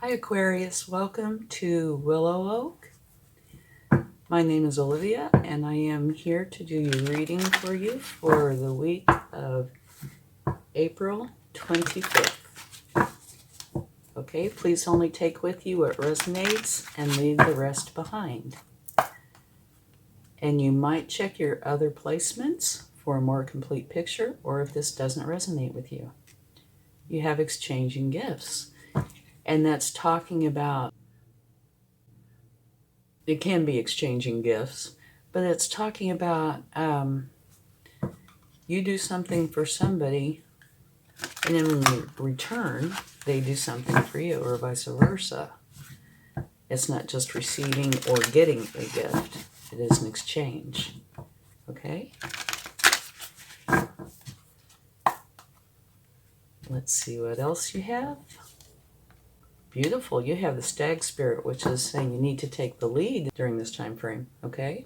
Hi Aquarius, welcome to WillowOAK. My name is Olivia and I am here to do your reading for you for the week of April 25th. Okay, please only take with you what resonates and leave the rest behind. And you might check your other placements for a more complete picture or if this doesn't resonate with you. You have exchanging gifts. And that's talking about, it can be exchanging gifts, but it's talking about you do something for somebody, and then when you return, they do something for you, or vice versa. It's not just receiving or getting a gift, it is an exchange. Okay? Let's see what else you have. Beautiful. You have the stag spirit, which is saying you need to take the lead during this time frame. Okay?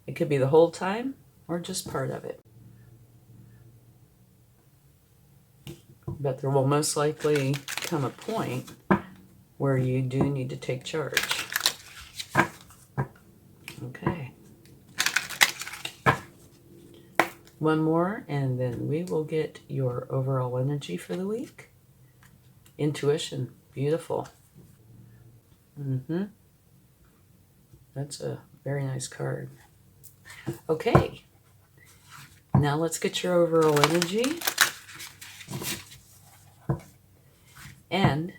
It could be the whole time or just part of it. But there will most likely come a point where you do need to take charge. Okay. One more, and then we will get your overall energy for the week. Intuition. Beautiful. That's a very nice card. Okay. Now let's get your overall energy. And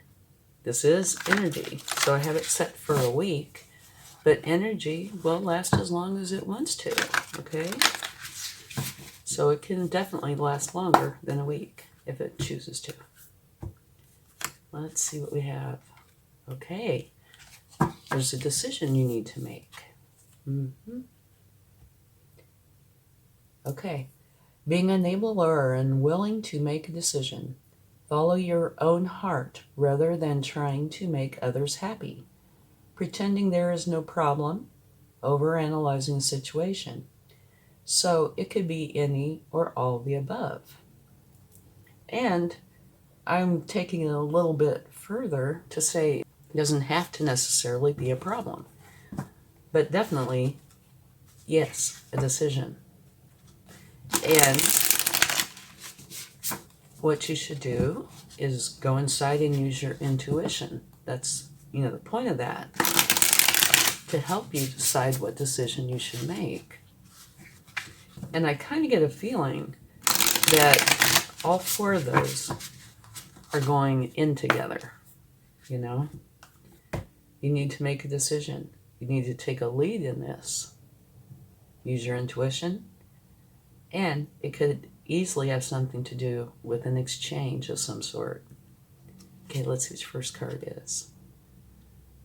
this is energy, so I have it set for a week, but energy will last as long as it wants to, okay? So it can definitely last longer than a week if it chooses to. Let's see what we have. Okay, there's a decision you need to make. Okay, being unable or unwilling to make a decision. Follow your own heart rather than trying to make others happy. Pretending there is no problem, overanalyzing a situation. So it could be any or all of the above. And I'm taking it a little bit further to say it doesn't have to necessarily be a problem. But definitely, yes, a decision. And what you should do is go inside and use your intuition. That's, the point of that, to help you decide what decision you should make. And I kind of get a feeling that all four of those are going in together, You need to make a decision. You need to take a lead in this. Use your intuition. And it could easily have something to do with an exchange of some sort. Okay, let's see what your first card is.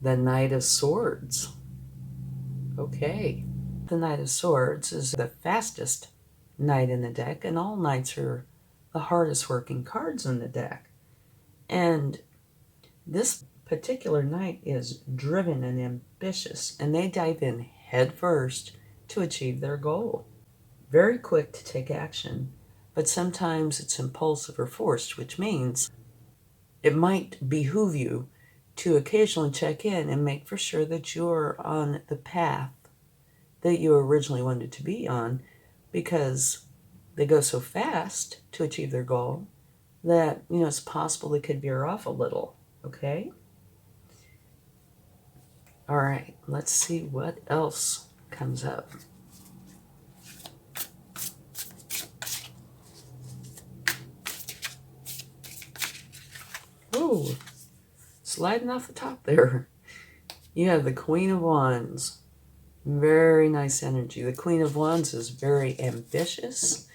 The Knight of Swords. Okay. The Knight of Swords is the fastest knight in the deck, and all knights are the hardest working cards in the deck. And this particular knight is driven and ambitious, and they dive in head first to achieve their goal. Very quick to take action, but sometimes it's impulsive or forced, which means it might behoove you to occasionally check in and make for sure that you're on the path that you originally wanted to be on, because they go so fast to achieve their goal that, it's possible they could veer off a little, okay? All right, let's see what else comes up. Ooh, sliding off the top there. You have the Queen of Wands. Very nice energy. The Queen of Wands is very ambitious,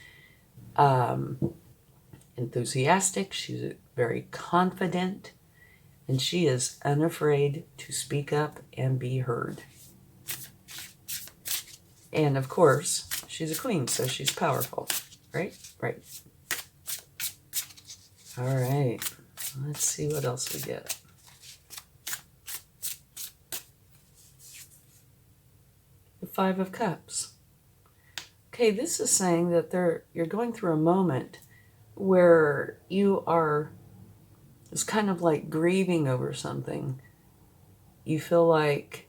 enthusiastic. She's very confident, and she is unafraid to speak up and be heard. And of course, she's a queen, so she's powerful, right? Right. All right. Let's see what else we get. The Five of Cups. Okay, this is saying that you're going through a moment where you are It's kind of like grieving over something. You feel like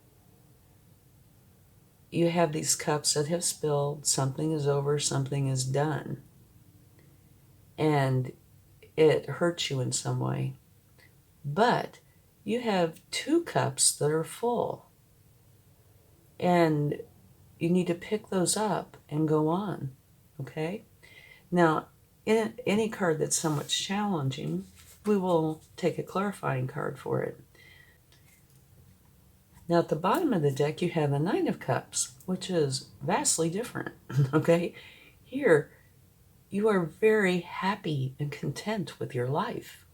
you have these cups that have spilled, something is over, something is done. And it hurts you in some way. But you have 2 cups that are full. And you need to pick those up and go on. Okay? Now, in any card that's somewhat challenging, we will take a clarifying card for it. Now, at the bottom of the deck, you have the Nine of Cups, which is vastly different. Okay? Here, you are very happy and content with your life.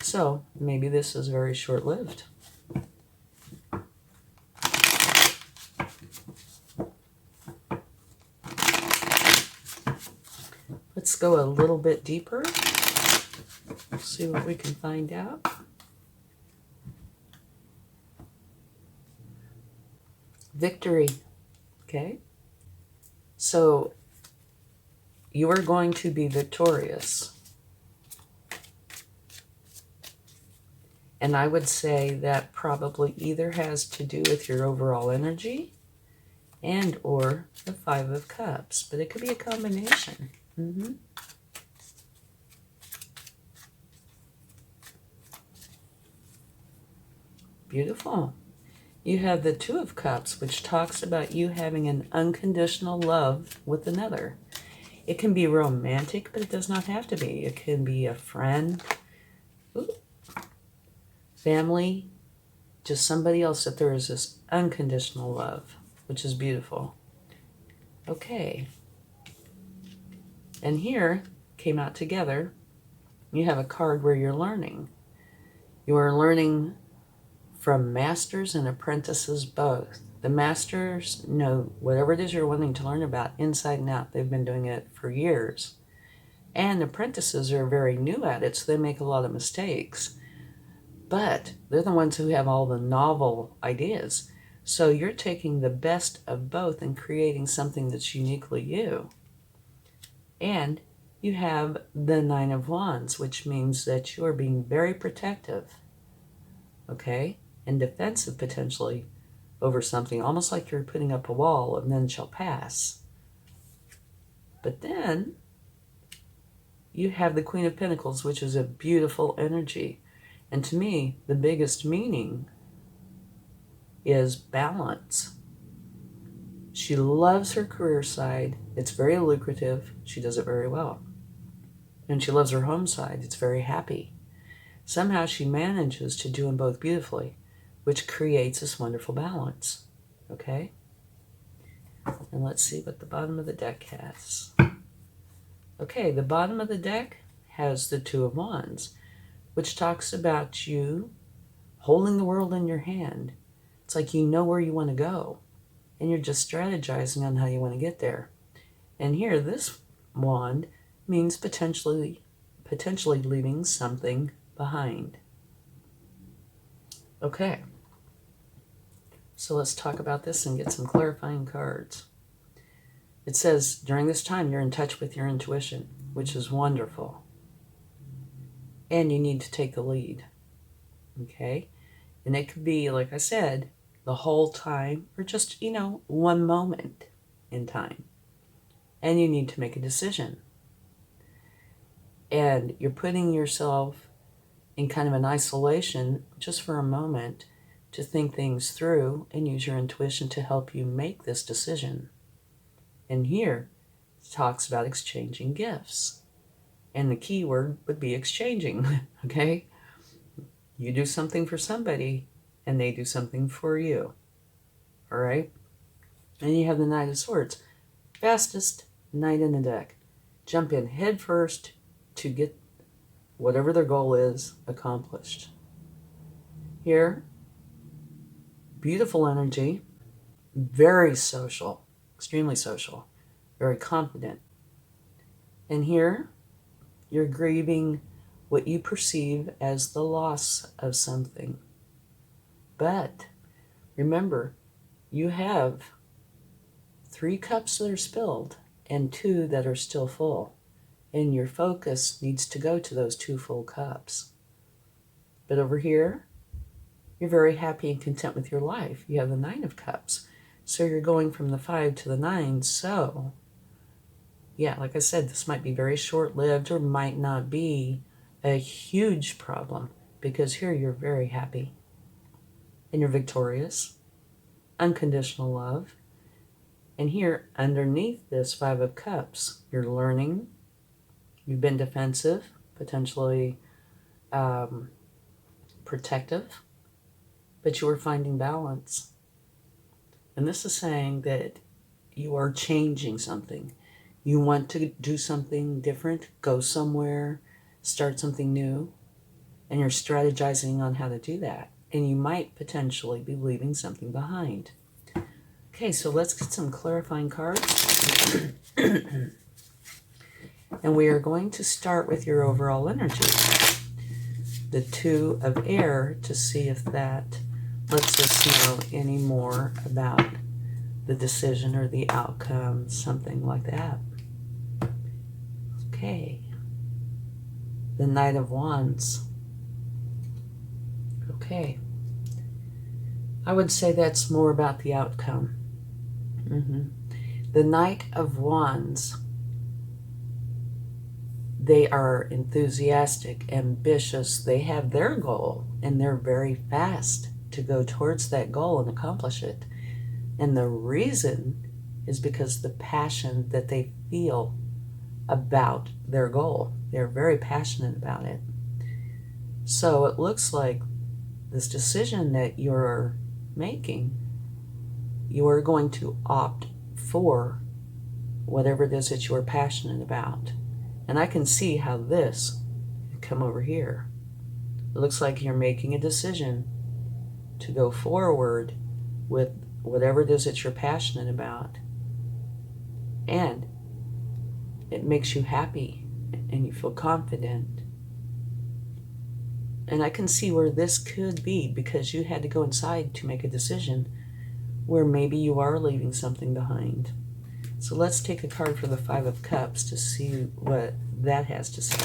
So, maybe this is very short-lived. Let's go a little bit deeper. See what we can find out. Victory. Okay? So, you are going to be victorious. And I would say that probably either has to do with your overall energy and or the Five of Cups. But it could be a combination. Beautiful. You have the Two of Cups, which talks about you having an unconditional love with another. It can be romantic, but it does not have to be. It can be a friend, family, just somebody else, that there is this unconditional love, which is beautiful. Okay. And here, came out together, you have a card where you're learning. You are learning from masters and apprentices both. The masters know whatever it is you're wanting to learn about inside and out. They've been doing it for years. And apprentices are very new at it, so they make a lot of mistakes. But they're the ones who have all the novel ideas. So you're taking the best of both and creating something that's uniquely you. And you have the Nine of Wands, which means that you are being very protective, okay, and defensive potentially over something, almost like you're putting up a wall and then shall pass. But then you have the Queen of Pentacles, which is a beautiful energy. And to me, the biggest meaning is balance. She loves her career side. It's very lucrative. She does it very well. And she loves her home side. It's very happy. Somehow she manages to do them both beautifully, which creates this wonderful balance. Okay? And let's see what the bottom of the deck has. Okay, the bottom of the deck has the Two of Wands, which talks about you holding the world in your hand. It's like you know where you want to go, and you're just strategizing on how you want to get there. And here, this wand means potentially leaving something behind. Okay. So let's talk about this and get some clarifying cards. It says, during this time, you're in touch with your intuition, which is wonderful. And you need to take the lead. Okay? And it could be, like I said, the whole time, or just, one moment in time. And you need to make a decision. And you're putting yourself in kind of an isolation just for a moment to think things through and use your intuition to help you make this decision. And here it talks about exchanging gifts. And the key word would be exchanging, okay? You do something for somebody and they do something for you. All right? And you have the Knight of Swords. Fastest knight in the deck. Jump in head first to get whatever their goal is accomplished. Here, beautiful energy, very social, extremely social, very confident. And here, you're grieving what you perceive as the loss of something. But remember, you have 3 cups that are spilled and 2 that are still full. And your focus needs to go to those 2 full cups. But over here, you're very happy and content with your life. You have the 9 of Cups. So you're going from the 5 to the 9. So, yeah, like I said, this might be very short-lived or might not be a huge problem, because here you're very happy and you're victorious, unconditional love. And here underneath this 5 of Cups, you're learning, you've been defensive, potentially protective, but you are finding balance. And this is saying that you are changing something. You want to do something different, go somewhere, start something new, and you're strategizing on how to do that. And you might potentially be leaving something behind. Okay, so let's get some clarifying cards. And we are going to start with your overall energy. The 2 of Air, to see if that lets us know any more about the decision or the outcome, something like that. Okay. The Knight of Wands. Okay. I would say that's more about the outcome. The Knight of Wands, they are enthusiastic, ambitious, they have their goal, and they're very fast to go towards that goal and accomplish it. And the reason is because the passion that they feel about their goal. They're very passionate about it. So it looks like this decision that you're making, you are going to opt for whatever it is that you are passionate about. And I can see how this can come over here. It looks like you're making a decision to go forward with whatever it is that you're passionate about. And it makes you happy and you feel confident. And I can see where this could be, because you had to go inside to make a decision where maybe you are leaving something behind. So let's take a card for the 5 of Cups to see what that has to say.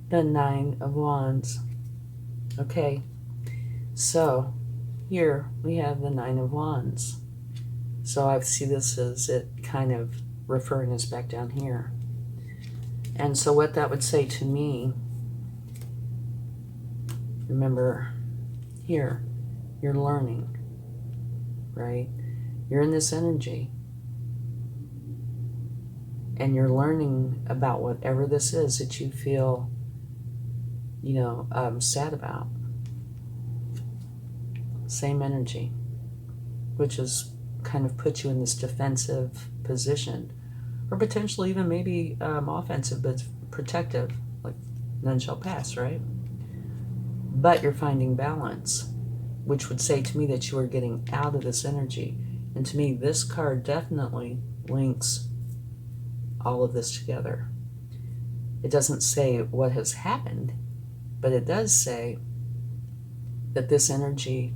The 9 of Wands. Okay, so here we have the 9 of Wands. So I see this as it kind of referring us back down here. And so what that would say to me, remember here, you're learning, right? You're in this energy. And you're learning about whatever this is that you feel, sad about. Same energy, which is kind of put you in this defensive position, or potentially even maybe offensive, but protective, like none shall pass, right? But you're finding balance, which would say to me that you are getting out of this energy. And to me, this card definitely links all of this together. It doesn't say what has happened, but it does say that this energy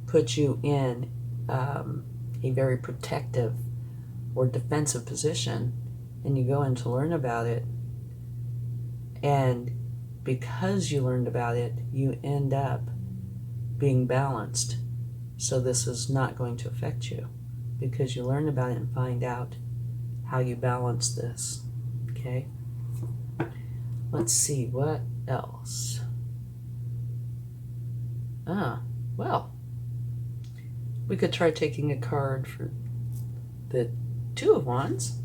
puts you in a very protective or defensive position, and you go in to learn about it, and because you learned about it, you end up being balanced. So this is not going to affect you because you learn about it and find out how you balance this. Okay, let's see what else. Well, we could try taking a card for the 2 of Wands,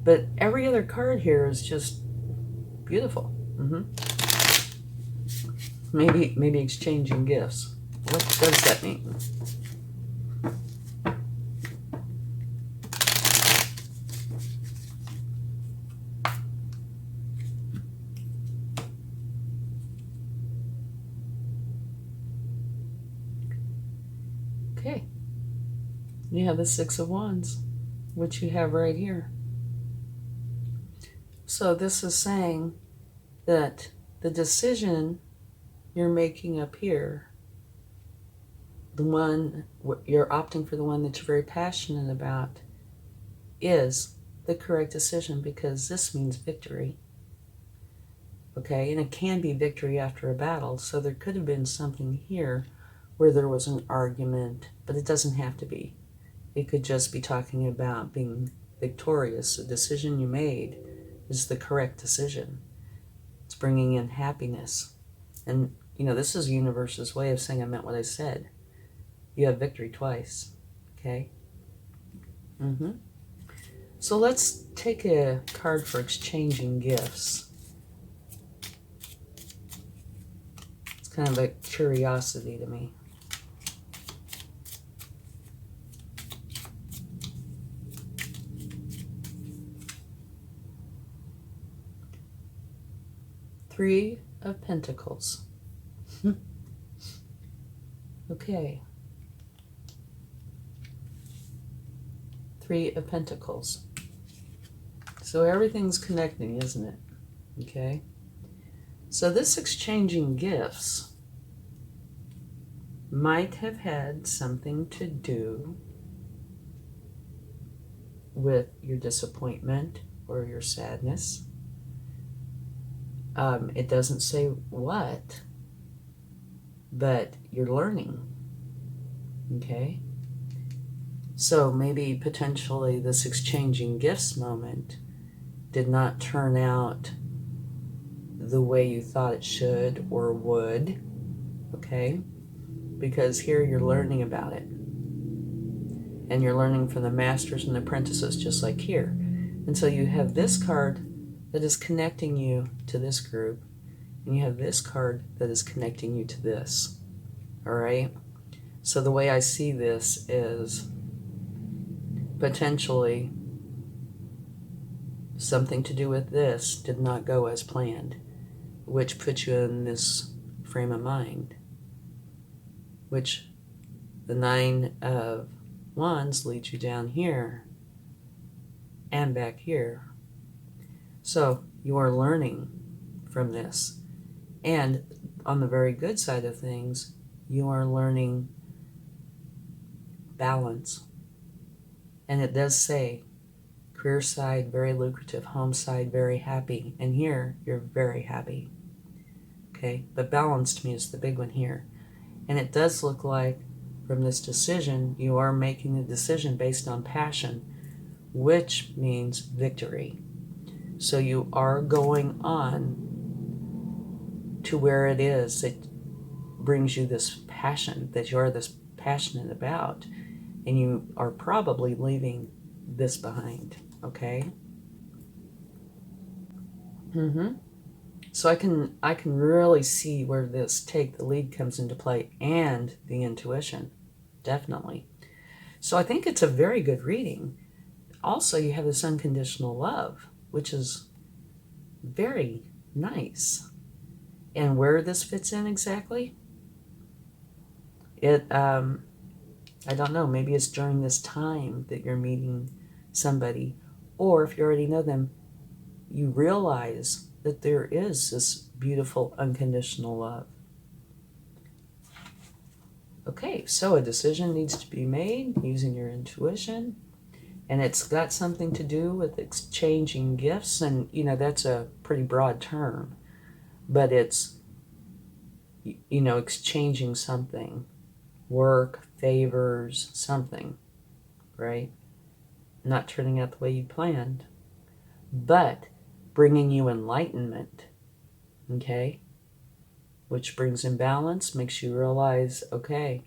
but every other card here is just beautiful. Maybe exchanging gifts. What does that mean? Okay. You have the 6 of Wands, which you have right here. also this is saying that the decision you're making up here, the one you're opting for, the one that you're very passionate about, is the correct decision, because this means victory. Okay, and it can be victory after a battle. So there could have been something here where there was an argument, but it doesn't have to be. It could just be talking about being victorious. The decision you made is the correct decision. It's bringing in happiness. And, this is the universe's way of saying I meant what I said. You have victory twice. Okay? So let's take a card for exchanging gifts. It's kind of a curiosity to me. Three of Pentacles. Okay. Three of Pentacles. So everything's connecting, isn't it? Okay. So this exchanging gifts might have had something to do with your disappointment or your sadness. It doesn't say what, but you're learning. Okay? So maybe potentially this exchanging gifts moment did not turn out the way you thought it should or would. Okay? Because here you're learning about it. And you're learning from the masters and apprentices, just like here. And so you have this card that is connecting you to this group, and you have this card that is connecting you to this. All right? So the way I see this is potentially something to do with this did not go as planned, which puts you in this frame of mind, which the Nine of Wands leads you down here and back here. So you are learning from this. And on the very good side of things, you are learning balance. And it does say career side, very lucrative, home side, very happy. And here, you're very happy. Okay? But balance to me is the big one here. And it does look like from this decision, you are making a decision based on passion, which means victory. So you are going on to where it is that brings you this passion, that you are this passionate about, and you are probably leaving this behind, okay? So I can really see where this take the lead comes into play, and the intuition, definitely. So I think it's a very good reading. Also, you have this unconditional love, which is very nice. And where this fits in exactly, I don't know, maybe it's during this time that you're meeting somebody, or if you already know them, you realize that there is this beautiful unconditional love. Okay, so a decision needs to be made using your intuition. And it's got something to do with exchanging gifts. And, that's a pretty broad term. But it's, exchanging something. Work, favors, something. Right? Not turning out the way you planned. But bringing you enlightenment. Okay? Which brings in balance, makes you realize, okay,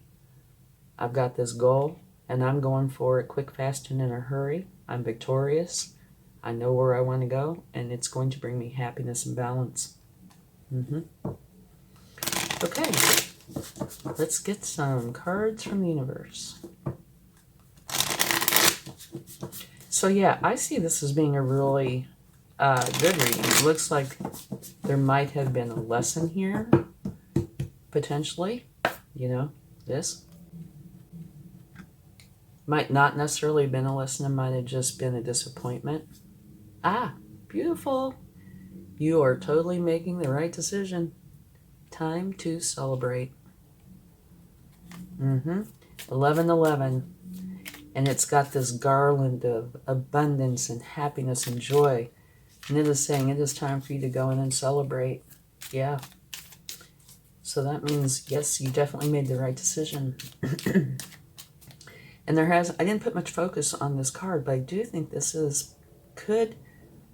I've got this goal. And I'm going for it quick, fast, and in a hurry. I'm victorious. I know where I want to go, and it's going to bring me happiness and balance. Okay, let's get some cards from the universe. So yeah, I see this as being a really good reading. It looks like there might have been a lesson here, potentially. This. Might not necessarily have been a lesson. It might have just been a disappointment. Ah, beautiful. You are totally making the right decision. Time to celebrate. 1111. And it's got this garland of abundance and happiness and joy. And it is saying it is time for you to go in and celebrate. Yeah. So that means, yes, you definitely made the right decision. And I didn't put much focus on this card, but I do think this could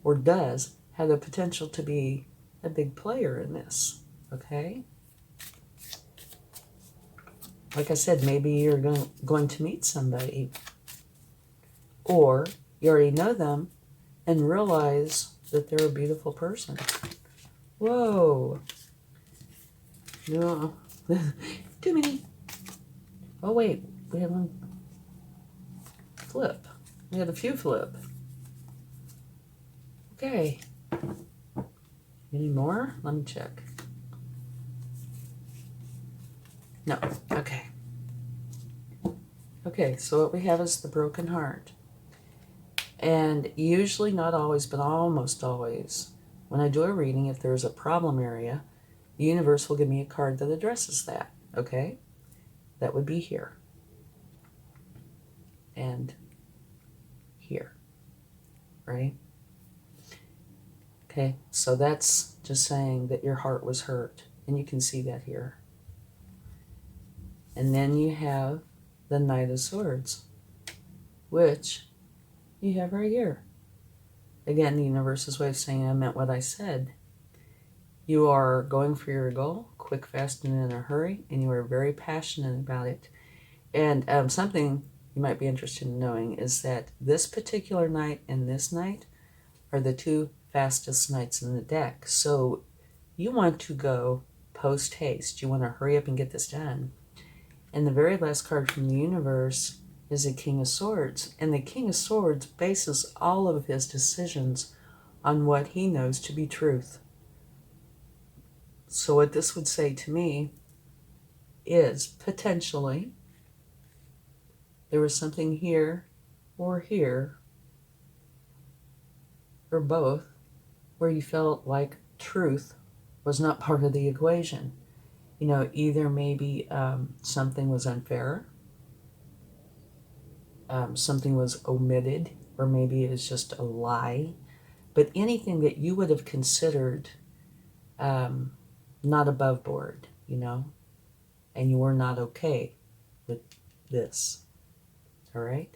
or does have the potential to be a big player in this. Okay? Like I said, maybe you're going to meet somebody, or you already know them and realize that they're a beautiful person. Whoa. No. Too many. Oh, wait. We have one flip. We had a few flip. Okay. Any more? Let me check. No. Okay. Okay, so what we have is the broken heart. And usually, not always, but almost always, when I do a reading, if there's a problem area, the universe will give me a card that addresses that, okay? That would be here. And here, right? Okay, so that's just saying that your heart was hurt, and you can see that here. And then you have the Knight of Swords, which you have right here. Again, the universe's way of saying I meant what I said. You are going for your goal, quick, fast, and in a hurry, and you are very passionate about it. And something you might be interested in knowing is that this particular knight and this knight are the two fastest knights in the deck. So you want to go post-haste. You want to hurry up and get this done. And the very last card from the universe is the King of Swords. And the King of Swords bases all of his decisions on what he knows to be truth. So what this would say to me is, potentially, there was something here or here, or both, where you felt like truth was not part of the equation. You know, either maybe something was unfair, something was omitted, or maybe it was just a lie. But anything that you would have considered not above board, you know, and you were not okay with this. All right?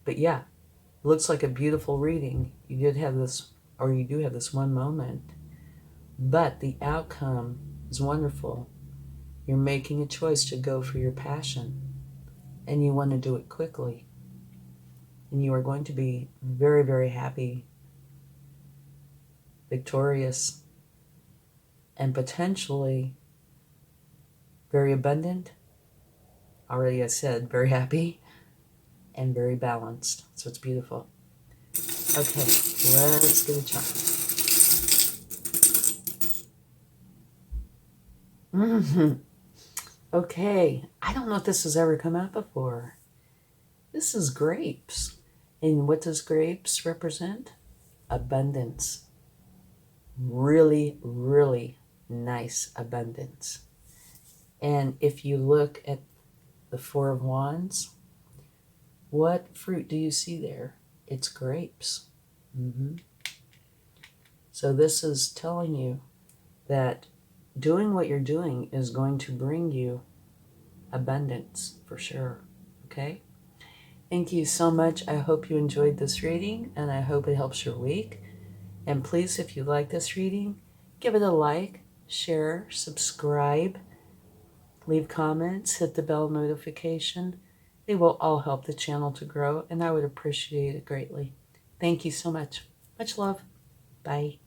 But yeah, it looks like a beautiful reading. You did have this, or you do have this one moment, but the outcome is wonderful. You're making a choice to go for your passion, and you want to do it quickly. And you are going to be very, very happy, victorious, and potentially very abundant. Already I said very happy and very balanced. So it's beautiful. Okay, let's give it a chart. Okay, I don't know if this has ever come out before. This is grapes. And what does grapes represent? Abundance. Really, really nice abundance. And if you look at the Four of Wands, what fruit do you see there? It's grapes. So this is telling you that doing what you're doing is going to bring you abundance for sure. Okay? Thank you so much. I hope you enjoyed this reading, and I hope it helps your week. And please, if you like this reading, give it a like, share, subscribe, leave comments, hit the bell notification. They will all help the channel to grow, and I would appreciate it greatly. Thank you so much. Much love. Bye.